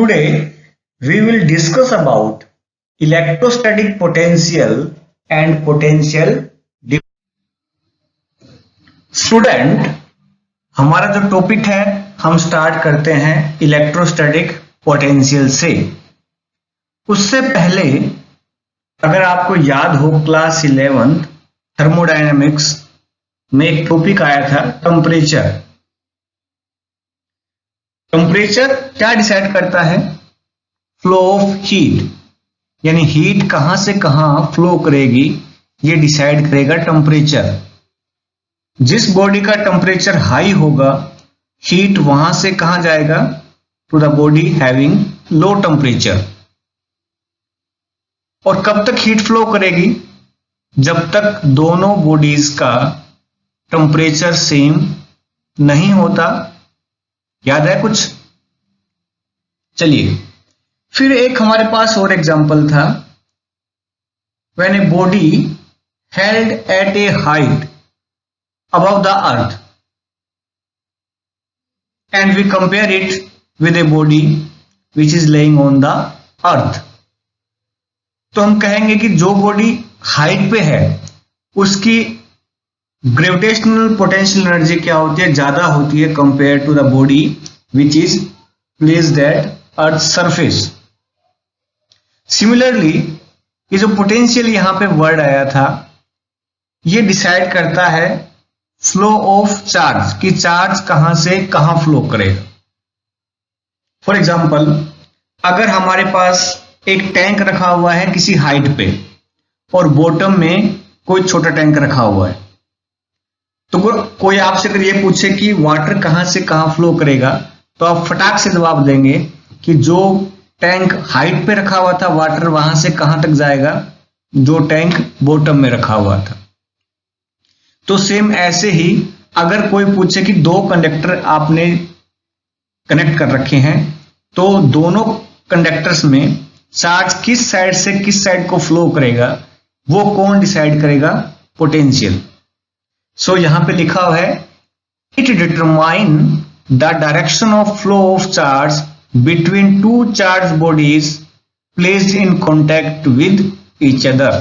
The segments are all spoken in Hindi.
Today we will discuss about electrostatic potential and potential student, हमारा जो टॉपिक है हम स्टार्ट करते हैं इलेक्ट्रोस्टैटिक पोटेंशियल से। उससे पहले अगर आपको याद हो क्लास 11 थर्मोडायनेमिक्स में एक टॉपिक आया था टेम्परेचर। टेम्परेचर क्या डिसाइड करता है? फ्लो ऑफ हीट, यानी हीट कहां से कहां फ्लो करेगी ये डिसाइड करेगा टेम्परेचर। जिस बॉडी का टेम्परेचर हाई होगा हीट वहां से कहां जाएगा? To the body having low temperature. और कब तक हीट फ्लो करेगी? जब तक दोनों बॉडीज का टेम्परेचर सेम नहीं होता। याद है कुछ? चलिए फिर एक हमारे पास और एग्जांपल था। When a body held at A height above the earth and we compare it with a body which is laying on the earth, तो हम कहेंगे कि जो बॉडी हाइट पे है उसकी ग्रेविटेशनल पोटेंशियल एनर्जी क्या होती है? ज्यादा होती है compare to the body which is placed at earth surface. Similarly ये जो पोटेंशियल यहां पे वर्ड आया था ये डिसाइड करता है फ्लो ऑफ चार्ज, कि चार्ज कहां से कहां फ्लो करेगा। फॉर एग्जाम्पल, अगर हमारे पास एक टैंक रखा हुआ है किसी हाइट पे और बॉटम में कोई छोटा टैंक रखा हुआ है, तो कोई आपसे अगर ये पूछे कि वाटर कहां से कहां फ्लो करेगा तो आप फटाक से जवाब देंगे कि जो टैंक हाइट पे रखा हुआ था वाटर वहां से कहां तक जाएगा? जो टैंक बॉटम में रखा हुआ था। तो सेम ऐसे ही अगर कोई पूछे कि दो कंडक्टर आपने कनेक्ट कर रखे हैं तो दोनों कंडक्टर्स में चार्ज किस साइड से किस साइड को फ्लो करेगा वो कौन डिसाइड करेगा? पोटेंशियल। सो यहां पे लिखा हुआ है it determine the direction of flow of charge between two charge bodies placed in contact with each other.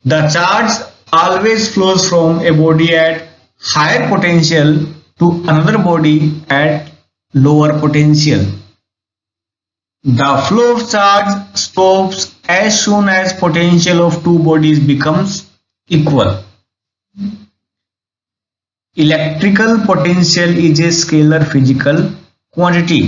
The charge always flows from a body at higher potential to another body at lower potential. The flow of charge stops as soon as potential of two bodies becomes equal. Electrical potential is a scalar physical quantity.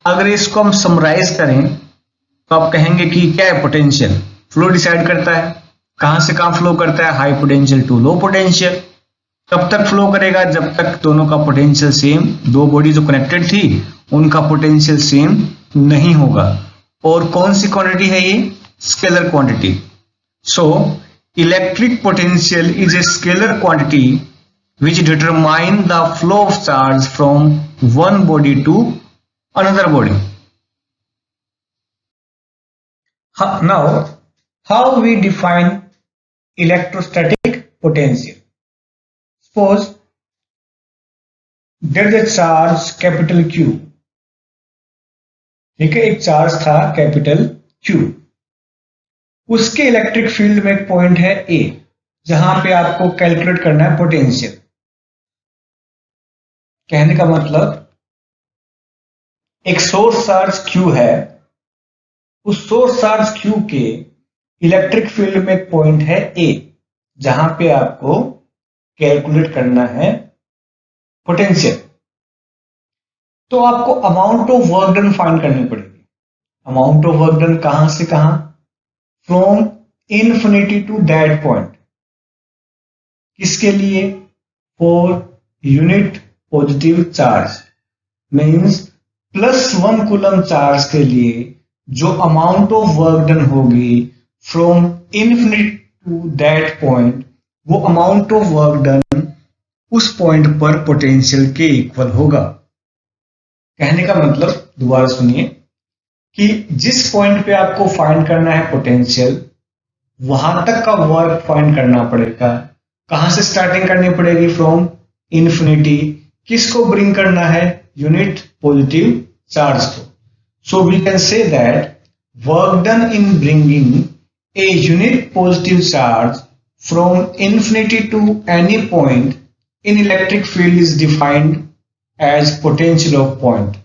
अगर इसको हम समराइज करें तो आप कहेंगे कि क्या है? पोटेंशियल। फ्लो डिसाइड करता है कहां से कहां फ्लो करता है? High potential to low potential. कब तक फ्लो करेगा? जब तक दोनों का पोटेंशियल सेम, दो बॉडी जो कनेक्टेड थी उनका पोटेंशियल सेम नहीं होगा। और कौन सी क्वांटिटी है ये? Scalar quantity. So electric potential is a scalar quantity which determine the flow of charge from one body to another body. Now how we define electrostatic potential. Suppose there is a charge capital Q. ठीक है, एक चार्ज था कैपिटल Q। उसके इलेक्ट्रिक फील्ड में एक पॉइंट है A जहां पे आपको कैलकुलेट करना है पोटेंशियल। कहने का मतलब एक सोर्स चार्ज Q है, उस सोर्स चार्ज Q के इलेक्ट्रिक फील्ड में एक पॉइंट है A जहां पे आपको कैलकुलेट करना है पोटेंशियल। तो आपको amount of work done find करनी पड़ेगी। अमाउंट ऑफ वर्क डन कहां से कहां? From infinity to that point. किसके लिए? For unit positive charge means +1 coulomb charge के लिए जो अमाउंट ऑफ वर्क डन होगी from infinity to that point, वो अमाउंट ऑफ वर्क डन उस पॉइंट पर पोटेंशियल के इक्वल होगा। कहने का मतलब, दोबारा सुनिए, कि जिस पॉइंट पे आपको फाइंड करना है पोटेंशियल वहां तक का वर्क फाइंड करना पड़ेगा। कहां से स्टार्टिंग करनी पड़ेगी? From infinity. किसको ब्रिंग करना है? यूनिट पॉजिटिव चार्ज को। So we can say that work done in bringing a unit positive charge from infinity to any point in electric field is defined as potential of point.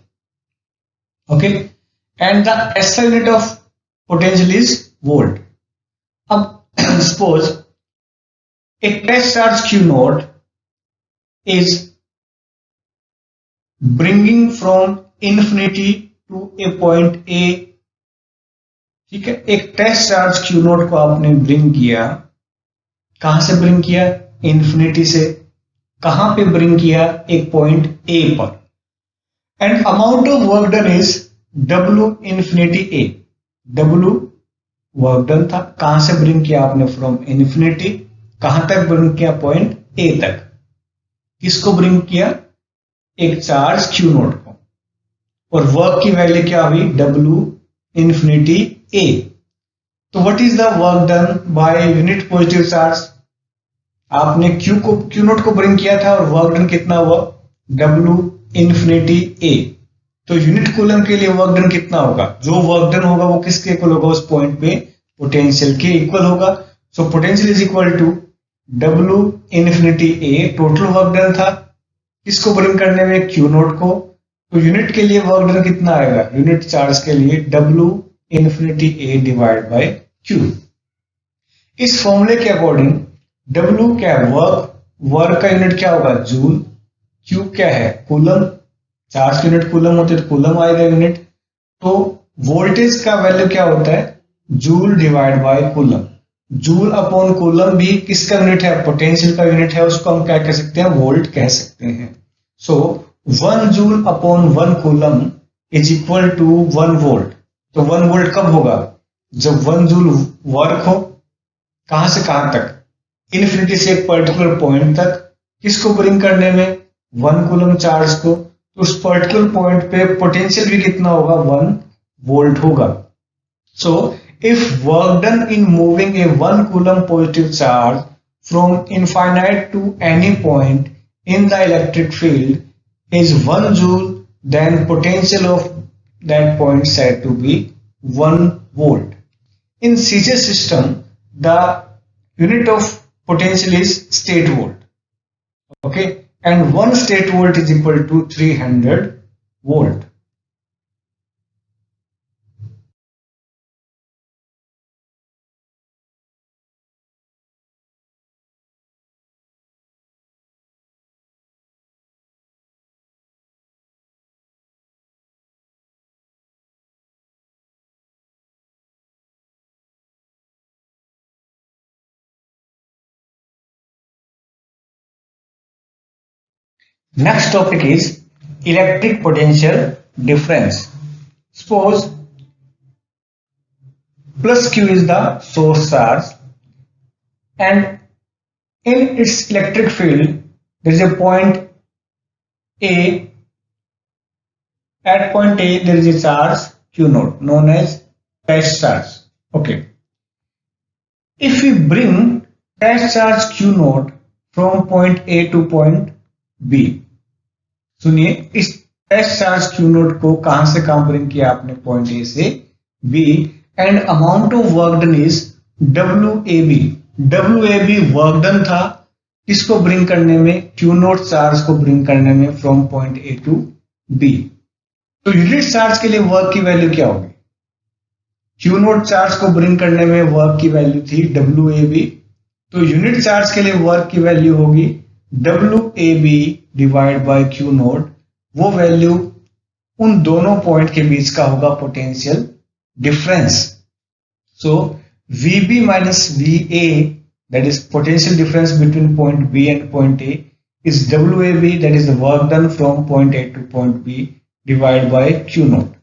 Okay, and the SI unit of potential is volt. अब suppose a test charge Q naught is bringing from infinity to a point A. ठीक है, एक टेस्ट चार्ज Q नोट को आपने ब्रिंग किया, कहां से ब्रिंग किया? इन्फिनिटी से. कहां पे ब्रिंग किया? एक पॉइंट A पर. And amount of work done is W infinity A. W work done था, कहां से ब्रिंग किया आपने? From infinity. कहां तक ब्रिंग किया? पॉइंट A तक. किसको ब्रिंग किया? एक चार्ज Q नोट को. और वर्क की वैल्यू क्या हुई? W infinity A. तो what is the work done by unit positive charge? आपने Q नोट को ब्रिंग किया था और वर्क डन कितना हुआ? W infinity A. तो यूनिट कूलम के लिए वर्क डन कितना होगा? जो वर्क डन होगा वो किसके इक्वल होगा? उस पॉइंट पे पोटेंशियल के इक्वल होगा. So potential is equal to W infinity A. Total work done था किसको ब्रिंग करने में? Q नोट को. तो यूनिट के लिए वर्क डन कितना आएगा? यूनिट चार्ज के लिए W infinity A divide by Q. इस फॉर्मूले के अकॉर्डिंग W क्या है? वर्क का यूनिट क्या होगा? जूल. Q क्या है? कूलम. चार्ज की यूनिट कूलम होती है तो कूलम आएगा यूनिट. तो वोल्टेज का वैल्यू क्या होता है? Joule divide by coulomb. Joule upon coulomb भी किसका यूनिट है? पोटेंशियल का यूनिट है. उसको हम क्या कह सकते हैं? वोल्ट कह सकते हैं. So 1 joule upon 1 coulomb is equal to 1 volt. तो 1 वोल्ट कब होगा? जब 1 जूल वर्क हो. कहां से कहां तक? इन्फिनिटी से एक पर्टिकुलर पॉइंट तक. किसको ब्रिंग करने में? 1 कूलम चार्ज को. तो उस पर्टिकुलर पॉइंट पे पोटेंशियल भी कितना होगा? 1 वोल्ट होगा. So if work done in moving a 1 coulomb positive charge from infinite to any point in the electric field is 1 joule, then potential of that point said to be 1 volt. In CJ system, the unit of potential is state volt. Okay, and 1 state volt is equal to 300 volt. Next topic is electric potential difference. Suppose plus Q is the source charge and in its electric field there is a point A. At point A there is a charge Q naught known as test charge. Okay. If we bring test charge Q naught from point A to point B. सुनिए, इस टेस्ट चार्ज Q नोट को कहां से कहां ब्रिंग किया आपने? पॉइंट A से B. And amount of work done is WAB. WAB work done था किसको ब्रिंग करने में? Q नोट चार्ज को ब्रिंग करने में फ्रॉम पॉइंट A टू B. तो यूनिट चार्ज के लिए वर्क की वैल्यू क्या होगी? Q नोट चार्ज को ब्रिंग करने में वर्क की वैल्यू थी WAB. तो यूनिट चार्ज के लिए वर्क की वैल्यू होगी WAB divide by Q note. वो वैल्यू उन दोनों पॉइंट के बीच का होगा potential difference. So VB minus VA, that is potential difference between point B and point A, is WAB, that is the work done from point A to point B, divided by Q naught.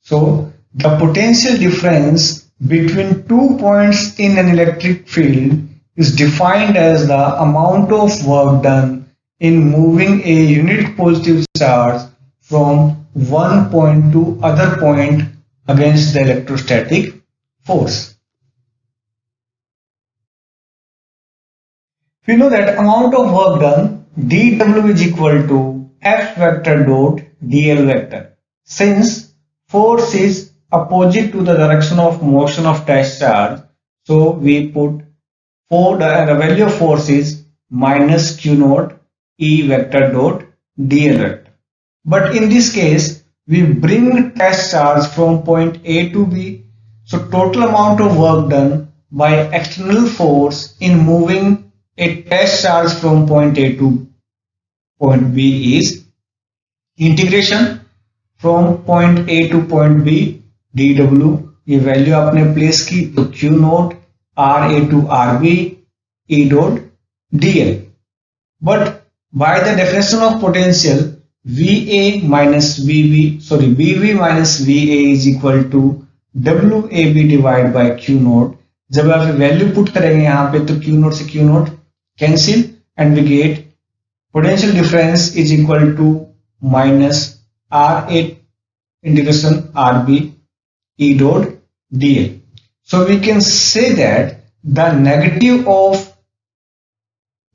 So the potential difference between 2 points in an electric field is defined as the amount of work done in moving a unit positive charge from one point to other point against the electrostatic force. We know that amount of work done dW is equal to F vector dot dl vector. Since force is opposite to the direction of motion of test charge, so we put the value of force is minus q naught E vector dot dl vector. But in this case, we bring test charge from point A to B. So total amount of work done by external force in moving a test charge from point A to point B is integration from point A to point B dw. ये वैल्यू आपने प्लेस की तो q note RA to RB E dot dl. But by the definition of potential, VA minus VB, VV minus VA is equal to WAB divided by Q naught. जब आप वैल्यू पुट करेंगे यहाँ पे तो Q naught से Q naught cancel and we get potential difference is equal to minus RA integration RB E dot dl. So we can say that the negative of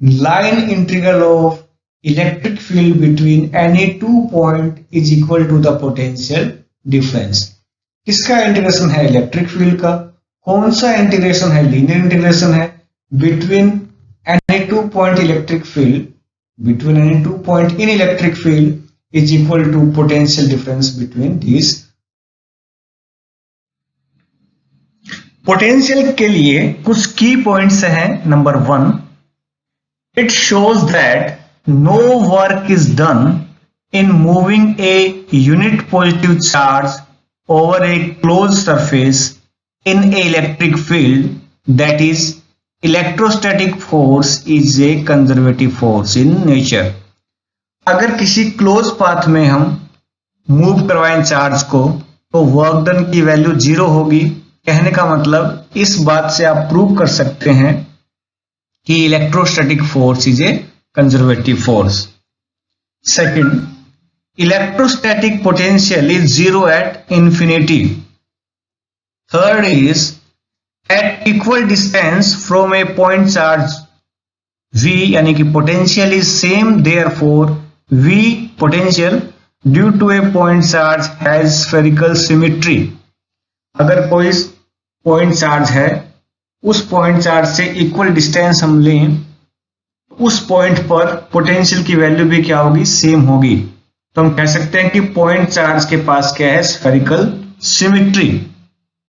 line integral of electric field between any two point is equal to the potential difference. किसका इंटीग्रेशन है? इलेक्ट्रिक फील्ड का. कौन सा इंटीग्रेशन है? लीनियर इंटीग्रेशन है. Between any two point electric field, between any two point in electric field is equal to potential difference between these. Potential के लिए कुछ की पॉइंट्स हैं. Number 1, it shows that no work is done in moving a unit positive charge over a closed surface in an electric field, that is, electrostatic force is a conservative force in nature. अगर किसी क्लोज पाथ में हम मूव करवाएं चार्ज को तो वर्क डन की वैल्यू 0 होगी. कहने का मतलब इस बात से आप प्रूव कर सकते हैं कि electrostatic force is a conservative force. Second, electrostatic potential is 0 at infinity. Third is at equal distance from a point charge V, यानी कि potential is same, therefore V potential due to a point charge has spherical symmetry. अगर कोई पॉइंट चार्ज है, उस पॉइंट चार्ज से इक्वल डिस्टेंस हम लें, उस पॉइंट पर पोटेंशियल की वैल्यू भी क्या होगी? सेम होगी. तो हम कह सकते हैं कि पॉइंट चार्ज के पास क्या है? Spherical symmetry.